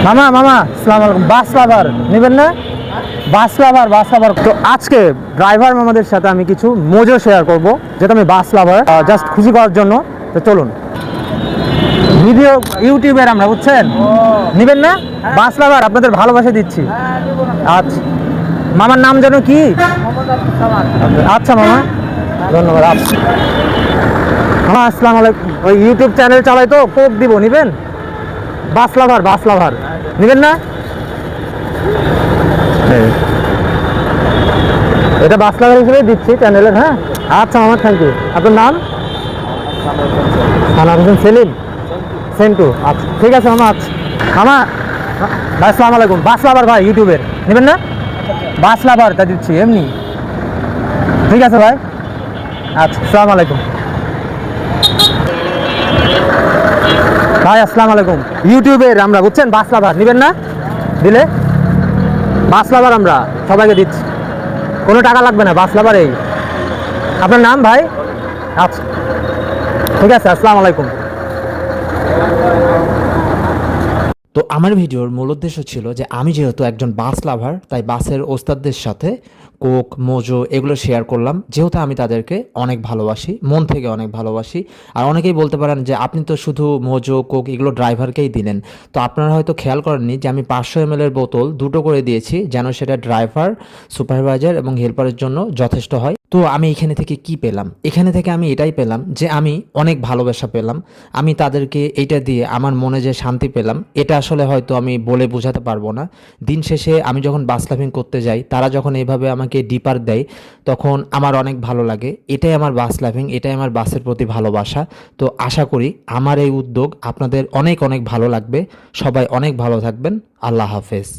মামা মামা আসসালামু আলাইকুম। বাস লাভার নেবেন না? বাস লাভার তো আজকে ড্রাইভার মামাদের সাথে আমি কিছু মজা শেয়ার করব, যেটা আমি বাস লাভার জাস্ট খুশি করার জন্য। তো চলুন, ভিডিও ইউটিউবের আমরা, বুঝছেন? নেবেন না? বাস লাভার আপনাদের ভালোবাসা দিচ্ছি। আচ্ছা, মামার নাম যেন কি? আচ্ছা মামা, ধন্যবাদ। আচ্ছা মামা আসসালামু আলাইকুম। ওই ইউটিউব চ্যানেল চালাই তো, কোক দিব, নেবেন? বাস লাভার নেবেন না? এটা বাস লাভার হিসেবে দিচ্ছি চ্যানেলের। হ্যাঁ আচ্ছা মামা, থ্যাংক ইউ। আপনার নাম? সালাম হোসেন সেলিম, সেন্টু। আচ্ছা ঠিক আছে মামা। আচ্ছা মামা ভাই আসসালামু আলাইকুম। বাস লাভার ভাই ইউটিউবের, নেবেন না? বাস লাভার তা দিচ্ছি এমনি। ঠিক আছে ভাই, আচ্ছা আসসালামু আলাইকুম। ভাই আসসালামু আলাইকুম। ইউটিউবের আমরা, বুঝছেন? বাস লাভার নেবেন না? দিলে বাস লাভার আমরা সবাইকে দিচ্ছি, কোনো টাকা লাগবে না। বাস লাভার এই। আপনার নাম ভাই? আচ্ছা ঠিক আছে, আসসালামু আলাইকুম। তো আমার ভিডিওর মূল উদ্দেশ্য ছিল যে আমি যেহেতু একজন বাস লাভার, তাই বাসের ওস্তাদদের সাথে কোক মোজো এগুলো শেয়ার করলাম, যেহেতু আমি তাদেরকে অনেক ভালোবাসি, মন থেকে অনেক ভালোবাসি। আর অনেকেই বলতে পারেন যে আপনি তো শুধু মোজো কোক এগুলো ড্রাইভারকেই দিলেন, তো আপনারা হয়তো খেয়াল করেননি যে আমি 500 ml এর বোতল দুটো করে দিয়েছি, যেন সেটা ড্রাইভার, সুপারভাইজার এবং হেল্পারের জন্য যথেষ্ট হয়। তো আমি এখানে থেকে কি পেলাম? এখানে থেকে আমি এটাই পেলাম যে আমি অনেক ভালোবাসা পেলাম। আমি তাদেরকে এইটা দিয়ে আমার মনে যে শান্তি পেলাম, এটা আসলে হয়তো আমি বলে বোঝাতে পারবো না। দিন শেষে আমি যখন বাস লাফিং করতে যাই, তারা যখন এইভাবে আমাকে ডিপার দেয়, তখন আমার অনেক ভালো লাগে। এটাই আমার বাস লাফিং, এটাই আমার বাসের প্রতি ভালোবাসা। তো আশা করি আমার এই উদ্যোগ আপনাদের অনেক অনেক ভালো লাগবে। সবাই অনেক ভালো থাকবেন। আল্লাহ হাফেজ।